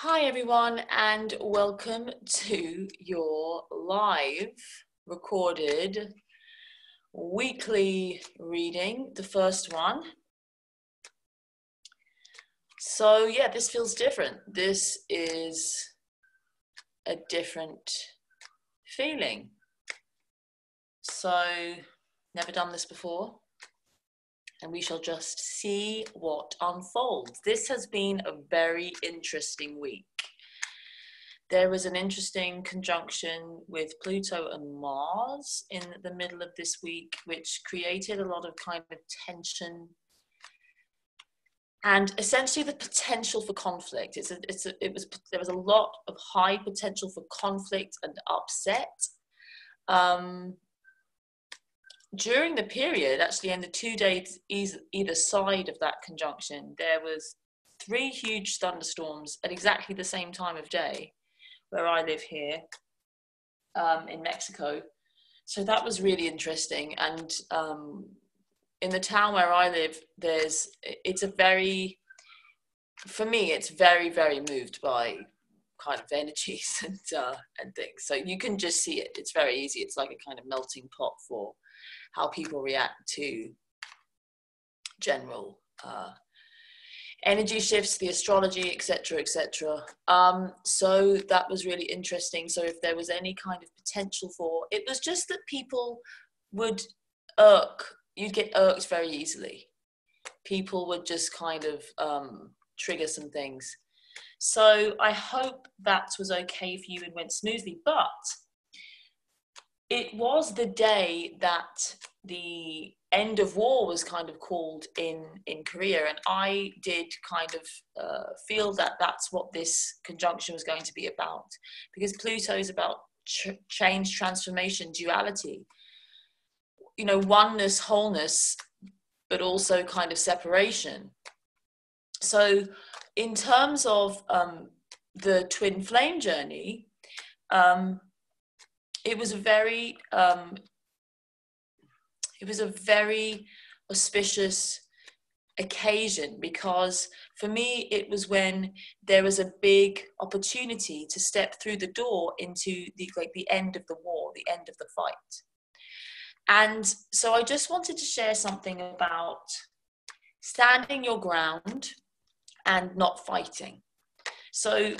Hi everyone, and welcome to your live recorded weekly reading, the first one. So yeah, this feels different. This is a different feeling. So never done this before, and we shall just see what unfolds. This has been a very interesting week. There was an interesting conjunction with Pluto and Mars in the middle of this week, which created a lot of kind of tension and essentially the potential for conflict. There was a lot of high potential for conflict and upset. During the period, actually, in the 2 days either side of that conjunction, there was 3 huge thunderstorms at exactly the same time of day, where I live here in Mexico. So that was really interesting. And in the town where I live, it's very, very moved by kind of energies and things. So you can just see it. It's very easy. It's like a kind of melting pot for how people react to general energy shifts, the astrology, etc., etc. So that was really interesting. So if there was any kind of potential for, it was just that people would you'd get irked very easily. People would just kind of trigger some things. So I hope that was okay for you and went smoothly. But it was the day that the end of war was kind of called in Korea, and I did kind of feel that that's what this conjunction was going to be about, because Pluto is about change, transformation, duality, oneness, wholeness, but also kind of separation. So in terms of the twin flame journey, it was a very auspicious occasion, because for me it was when there was a big opportunity to step through the door into the end of the war, the end of the fight. And so I just wanted to share something about standing your ground and not fighting. So,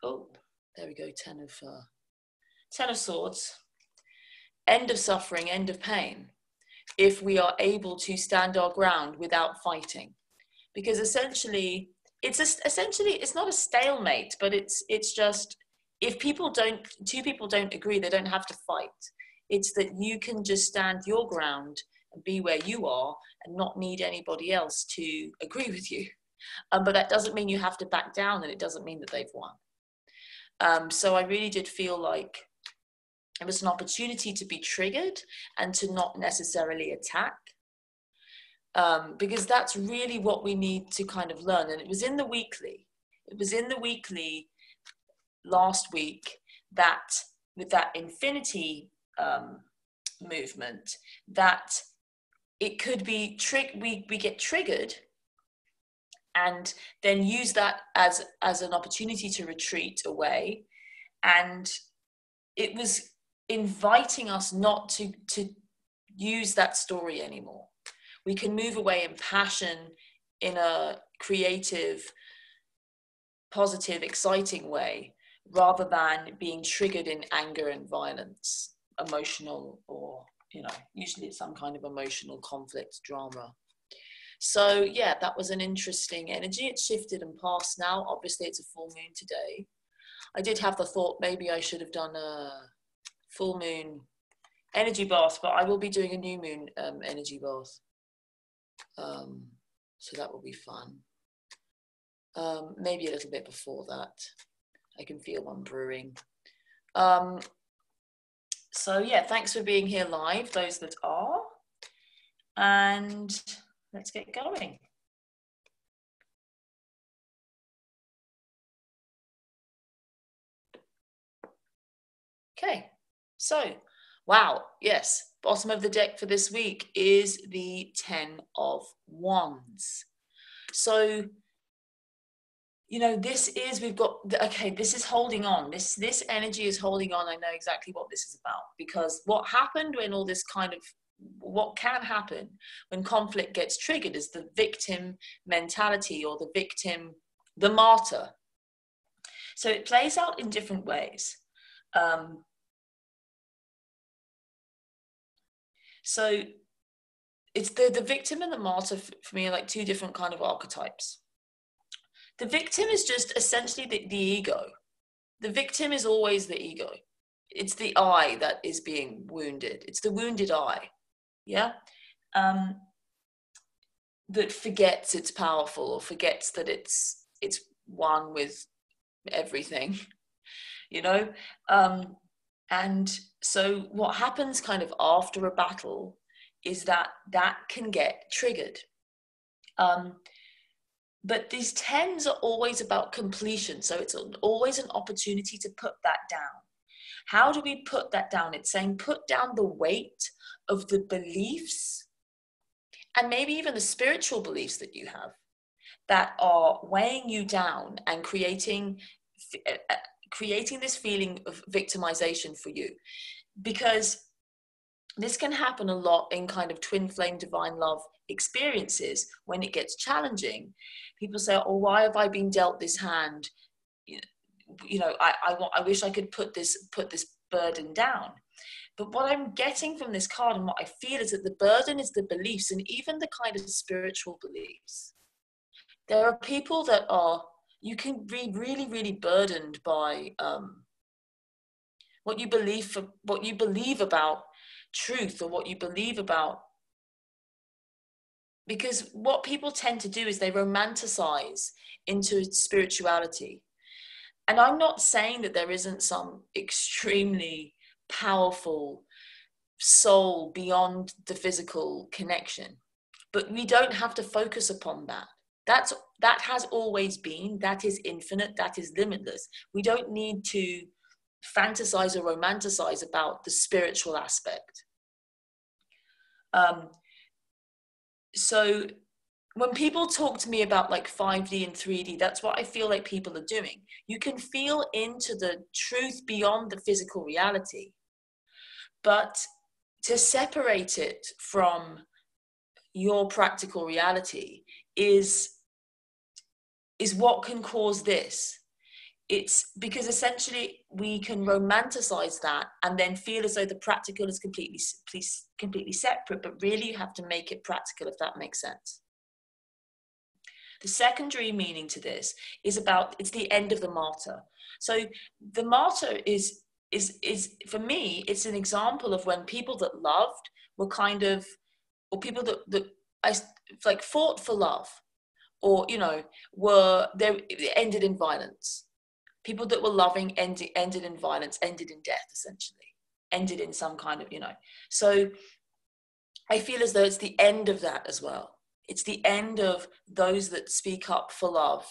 there we go, 10 of Swords, end of suffering, end of pain, if we are able to stand our ground without fighting. Because essentially it's not a stalemate, but it's just, if two people don't agree, they don't have to fight. It's that you can just stand your ground and be where you are and not need anybody else to agree with you. But that doesn't mean you have to back down, and it doesn't mean that they've won. So I really did feel like it was an opportunity to be triggered and to not necessarily attack, because that's really what we need to kind of learn. And it was in the weekly last week, that with that infinity movement, that it could be we get triggered and then use that as an opportunity to retreat away. And it was inviting us not to use that story anymore. We can move away in passion, in a creative, positive, exciting way, rather than being triggered in anger and violence, emotional, or usually it's some kind of emotional conflict, drama. So yeah, that was an interesting energy. It's shifted and passed now. Obviously it's a full moon today. I did have the thought maybe I should have done a full moon energy bath, but I will be doing a new moon energy bath. So that will be fun. Maybe a little bit before that. I can feel one brewing. So yeah, thanks for being here live, those that are. And let's get going. Okay, so, wow, yes, bottom of the deck for this week is the 10 of Wands. So you know, this is holding on. This energy is holding on. I know exactly what this is about, because what happened when all this kind of, what can happen when conflict gets triggered is the victim mentality, or the victim, the martyr. So it plays out in different ways. So it's the victim and the martyr for me are like two different kind of archetypes. The victim is just essentially the ego. The victim is always the ego. It's the I that is being wounded. It's the wounded I, yeah? That forgets it's powerful, or forgets that it's one with everything, you know? And so what happens kind of after a battle is that can get triggered. But these tens are always about completion. So it's always an opportunity to put that down. How do we put that down? It's saying put down the weight of the beliefs, and maybe even the spiritual beliefs that you have, that are weighing you down and creating this feeling of victimization for you. Because this can happen a lot in kind of twin flame divine love experiences. When it gets challenging, people say, oh, why have I been dealt this hand? You know, I wish I could put this burden down. But what I'm getting from this card, and what I feel, is that the burden is the beliefs, and even the kind of spiritual beliefs. There are people that are, you can be really, really burdened by what you believe about truth, or what you believe about, because what people tend to do is they romanticize into spirituality. And I'm not saying that there isn't some extremely powerful soul beyond the physical connection, but we don't have to focus upon that. That has always been, that is infinite, that is limitless. We don't need to fantasize or romanticize about the spiritual aspect. So when people talk to me about like 5D and 3D, that's what I feel like people are doing. You can feel into the truth beyond the physical reality, but to separate it from your practical reality is what can cause this. It's because essentially we can romanticize that and then feel as though the practical is completely separate, but really you have to make it practical, if that makes sense. The secondary meaning to this is about, it's the end of the martyr. So the martyr is for me, it's an example of when people that loved were kind of, or people that I like fought for love, or, you know, it ended in violence. People that were loving ended in violence, ended in death, essentially, ended in some kind of, you know. So I feel as though it's the end of that as well. It's the end of those that speak up for love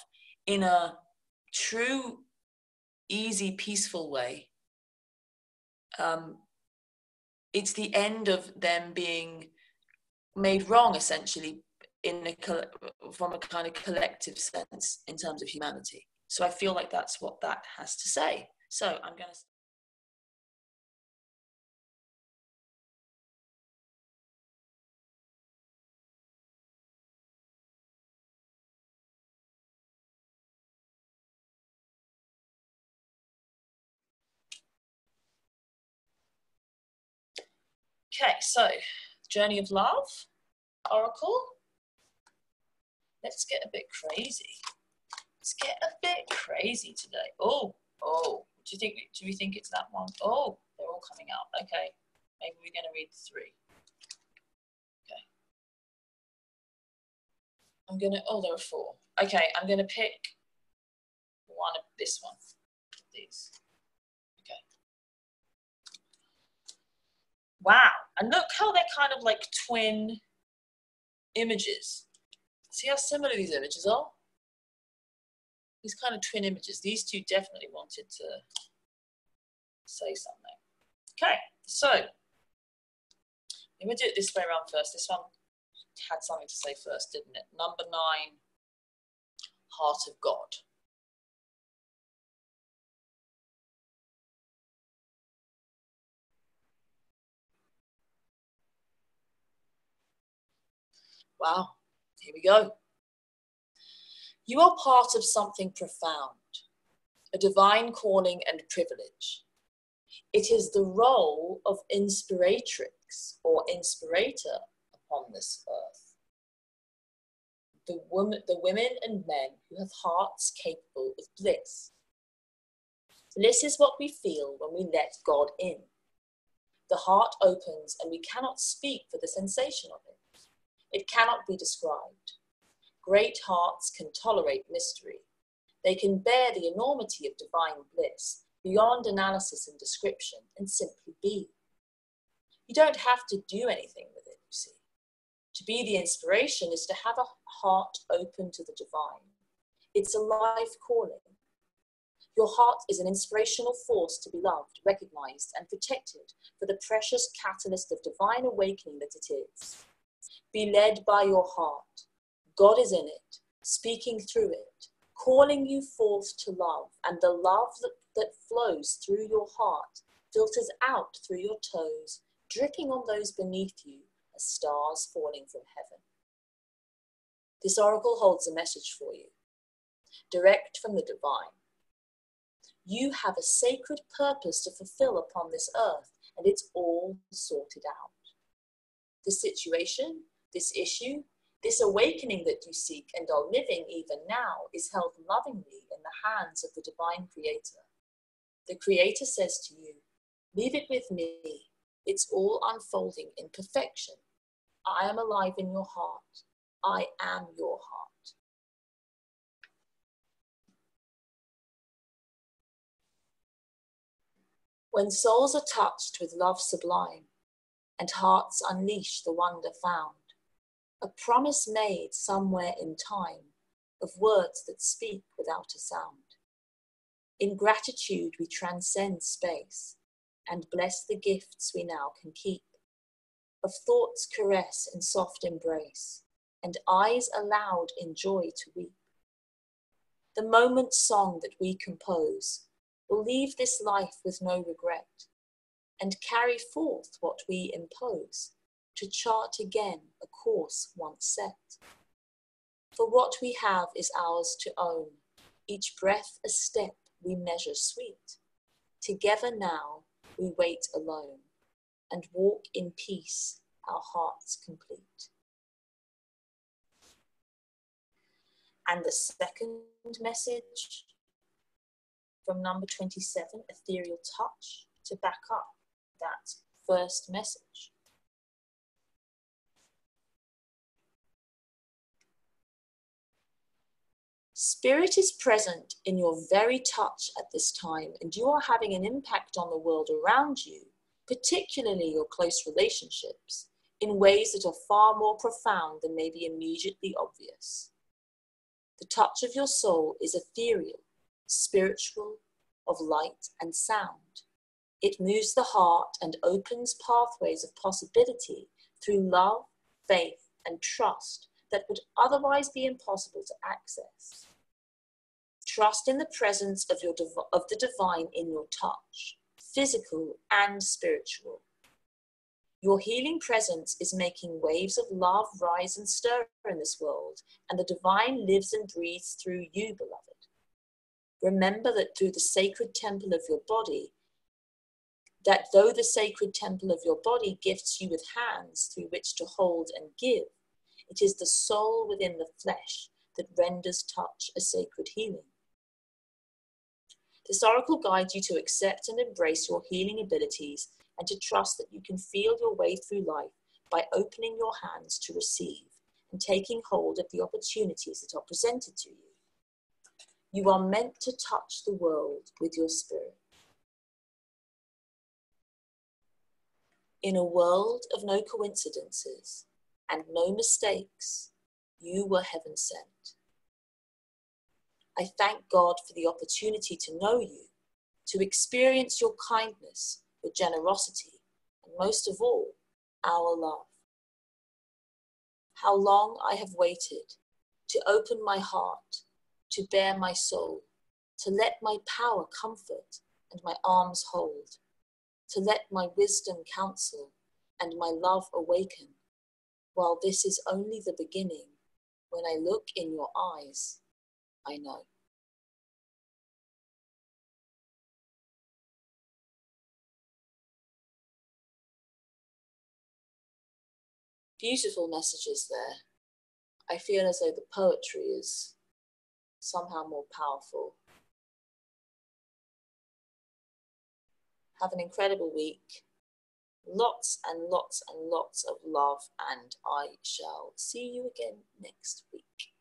in a true, easy, peaceful way. It's the end of them being made wrong, essentially, from a kind of collective sense in terms of humanity. So I feel like that's what that has to say. So I'm going to... Okay, so Journey of Love, Oracle. Let's get a bit crazy. Let's get a bit crazy today. Oh, do we think it's that one? Oh, they're all coming out. Okay, maybe we're going to read 3. Okay. There are 4. Okay, I'm going to pick one of this one. These. Okay. Wow, and look how they're kind of like twin images. See how similar these images are? These kind of twin images. These two definitely wanted to say something. Okay, so I'm going to do it this way around first. This one had something to say first, didn't it? Number 9, Heart of God. Wow, here we go. You are part of something profound, a divine calling and privilege. It is the role of inspiratrix or inspirator upon this earth. The women and men who have hearts capable of bliss. Bliss is what we feel when we let God in. The heart opens and we cannot speak for the sensation of it. It cannot be described. Great hearts can tolerate mystery. They can bear the enormity of divine bliss beyond analysis and description and simply be. You don't have to do anything with it, you see. To be the inspiration is to have a heart open to the divine. It's a life calling. Your heart is an inspirational force to be loved, recognized, and protected for the precious catalyst of divine awakening that it is. Be led by your heart. God is in it, speaking through it, calling you forth to love, and the love that flows through your heart filters out through your toes, dripping on those beneath you as stars falling from heaven. This oracle holds a message for you, direct from the divine. You have a sacred purpose to fulfill upon this earth, and it's all sorted out. This situation, this issue, this awakening that you seek and are living even now is held lovingly in the hands of the divine creator. The creator says to you, leave it with me. It's all unfolding in perfection. I am alive in your heart. I am your heart. When souls are touched with love sublime, and hearts unleash the wonder found, a promise made somewhere in time of words that speak without a sound. In gratitude we transcend space and bless the gifts we now can keep, of thoughts caress and soft embrace, and eyes allowed in joy to weep. The moment song that we compose will leave this life with no regret, and carry forth what we impose, to chart again a course once set. For what we have is ours to own, each breath a step we measure sweet. Together now we wait alone, and walk in peace, our hearts complete. And the second message from number 27, Ethereal Touch, to back up that first message. Spirit is present in your very touch at this time, and you are having an impact on the world around you, particularly your close relationships, in ways that are far more profound than may be immediately obvious. The touch of your soul is ethereal, spiritual, of light and sound. It moves the heart and opens pathways of possibility through love, faith, and trust that would otherwise be impossible to access. Trust in the presence of the divine in your touch, physical and spiritual. Your healing presence is making waves of love rise and stir in this world, and the divine lives and breathes through you, beloved. Remember that through the sacred temple of your body, that though the sacred temple of your body gifts you with hands through which to hold and give, it is the soul within the flesh that renders touch a sacred healing. This oracle guides you to accept and embrace your healing abilities and to trust that you can feel your way through life by opening your hands to receive and taking hold of the opportunities that are presented to you. You are meant to touch the world with your spirit. In a world of no coincidences and no mistakes, you were heaven sent. I thank God for the opportunity to know you, to experience your kindness, your generosity, and most of all, our love. How long I have waited to open my heart, to bare my soul, to let my power comfort and my arms hold, to let my wisdom counsel and my love awaken, While this is only the beginning, when I look in your eyes, I know. Beautiful messages there. I feel as though the poetry is somehow more powerful. Have an incredible week. Lots and lots and lots of love, and I shall see you again next week.